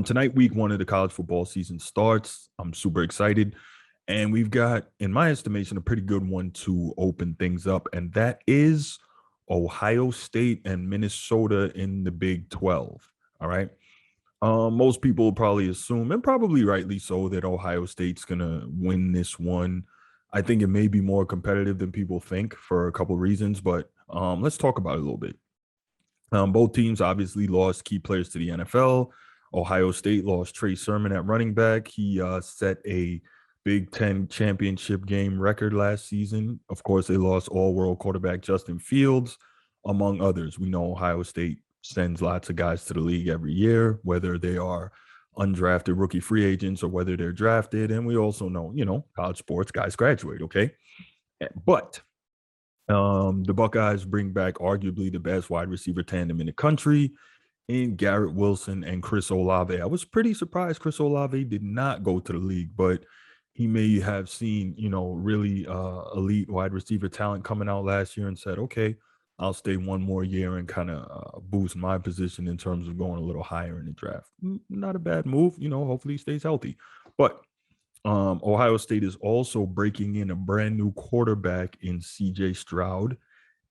Tonight, week one of the college football season starts. I'm super excited. And we've got, in my estimation, a pretty good one to open things up. And that is Ohio State and Minnesota in the Big 12. All right. Most people probably assume, and probably rightly so, that Ohio State's going to win this one. I think it may be more competitive than people think for a couple of reasons, but let's talk about it a little bit. Both teams obviously lost key players to the NFL. Ohio State lost Trey Sermon at running back. He set a Big Ten championship game record last season. Of course, they lost all-world quarterback Justin Fields, among others. We know Ohio State sends lots of guys to the league every year, whether they are undrafted rookie free agents or whether they're drafted. And we also know, college sports guys graduate, okay? But the Buckeyes bring back arguably the best wide receiver tandem in the country in Garrett Wilson and Chris Olave. I was pretty surprised Chris Olave did not go to the league, but he may have seen, really elite wide receiver talent coming out last year and said, okay, I'll stay one more year and kind of boost my position in terms of going a little higher in the draft. Not a bad move. Hopefully he stays healthy. But Ohio State is also breaking in a brand new quarterback in CJ Stroud.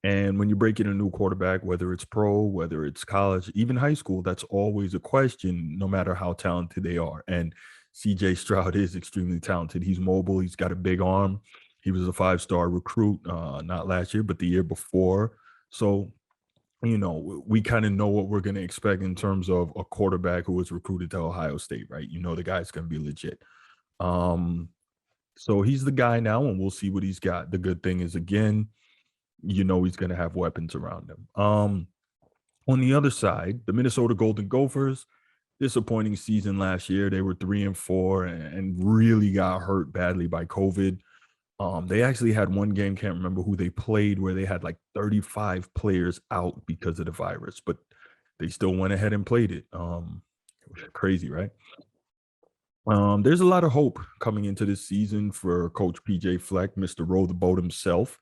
And when you break in a new quarterback, whether it's pro, whether it's college, even high school, that's always a question, no matter how talented they are. And CJ Stroud is extremely talented. He's mobile. He's got a big arm. He was a five-star recruit, not last year, but the year before. So, we kind of know what we're going to expect in terms of a quarterback who was recruited to Ohio State, right? The guy's going to be legit. So he's the guy now, and we'll see what he's got. The good thing is, again, he's going to have weapons around him. On the other side, the Minnesota Golden Gophers, disappointing season last year. They were 3-4 and really got hurt badly by COVID. They actually had one game, can't remember who they played, where they had like 35 players out because of the virus, but they still went ahead and played it. Crazy, right? There's a lot of hope coming into this season for Coach PJ Fleck, Mr. Row the Boat himself,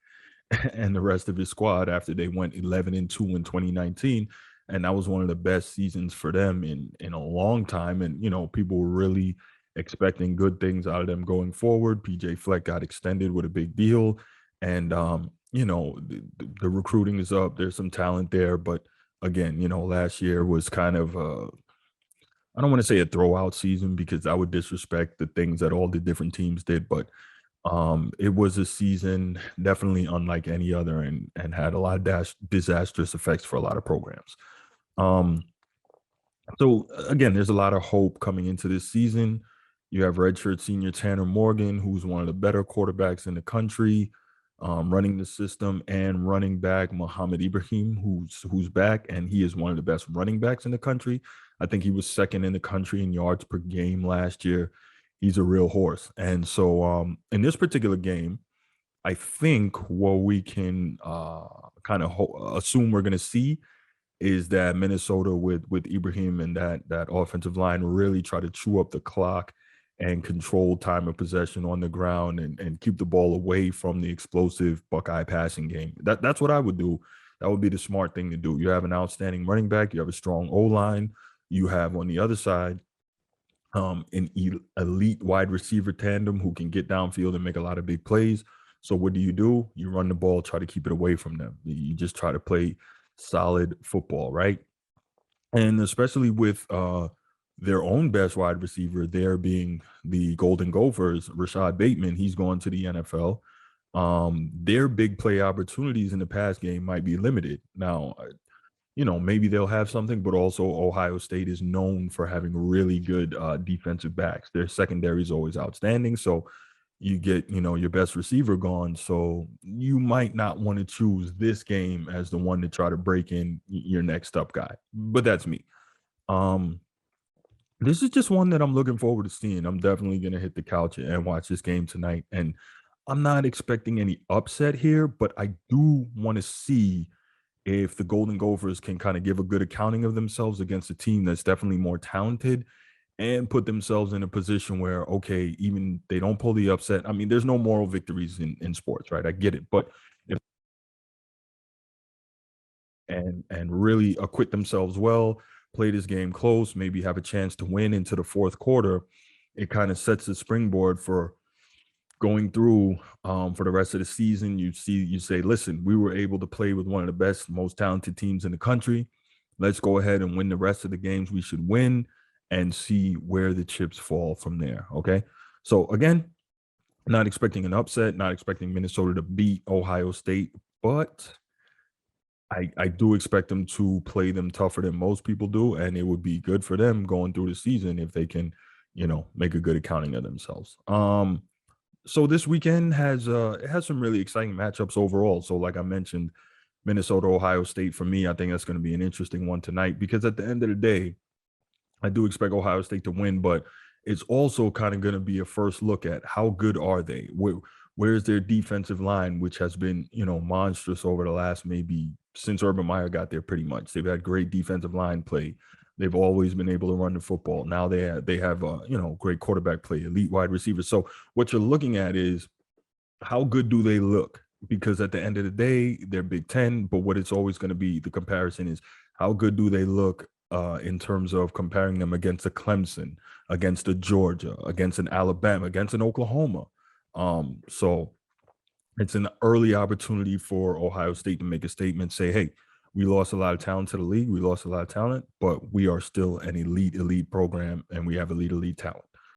and the rest of his squad after they went 11-2 in 2019. And that was one of the best seasons for them in a long time. And, people were really expecting good things out of them going forward. PJ Fleck got extended with a big deal. And, the recruiting is up. There's some talent there. But again, last year was kind of I don't want to say a throwout season because I would disrespect the things that all the different teams did, but it was a season definitely unlike any other and had a lot of disastrous effects for a lot of programs. So again, there's a lot of hope coming into this season. You have redshirt senior Tanner Morgan, who's one of the better quarterbacks in the country, running the system, and running back Muhammad Ibrahim, who's back, and he is one of the best running backs in the country. I think he was second in the country in yards per game last year. He's a real horse. And so in this particular game, I think what we can kind of assume we're going to see is that Minnesota with Ibrahim and that offensive line really try to chew up the clock and control time of possession on the ground and keep the ball away from the explosive Buckeye passing game. That's what I would do. That would be the smart thing to do. You have an outstanding running back. You have a strong O-line. You have on the other side an elite wide receiver tandem who can get downfield and make a lot of big plays. So what do? You run the ball, try to keep it away from them. You just try to play solid football, right? And especially with their own best wide receiver, there being the Golden Gophers, Rashad Bateman, he's going to the NFL. Their big play opportunities in the pass game might be limited. Now, maybe they'll have something, but also Ohio State is known for having really good defensive backs. Their secondary is always outstanding. So you get, your best receiver gone. So you might not want to choose this game as the one to try to break in your next up guy. But that's me. This is just one that I'm looking forward to seeing. I'm definitely going to hit the couch and watch this game tonight. And I'm not expecting any upset here, but I do want to see if the Golden Gophers can kind of give a good accounting of themselves against a team that's definitely more talented and put themselves in a position where, okay, even they don't pull the upset. I mean, there's no moral victories in sports, right? I get it. But if and really acquit themselves well, play this game close, maybe have a chance to win into the fourth quarter, it kind of sets the springboard for going through for the rest of the season. You say, listen, we were able to play with one of the best, most talented teams in the country. Let's go ahead and win the rest of the games we should win and see where the chips fall from there. Okay. So again, not expecting an upset, not expecting Minnesota to beat Ohio State, but I do expect them to play them tougher than most people do, and it would be good for them going through the season if they can, make a good accounting of themselves. So this weekend has it has some really exciting matchups overall. So like I mentioned, Minnesota, Ohio State for me, I think that's going to be an interesting one tonight because at the end of the day, I do expect Ohio State to win, but it's also kind of going to be a first look at how good are they? Where's their defensive line, which has been, monstrous over the last maybe since Urban Meyer got there pretty much. They've had great defensive line play. They've always been able to run the football. Now they have great quarterback play, elite wide receivers. So what you're looking at is how good do they look? Because at the end of the day, they're Big Ten, but what it's always going to be the comparison is how good do they look in terms of comparing them against a Clemson, against a Georgia, against an Alabama, against an Oklahoma. So it's an early opportunity for Ohio State to make a statement, say, hey, we lost a lot of talent to the league. We lost a lot of talent, but we are still an elite program, and we have elite talent.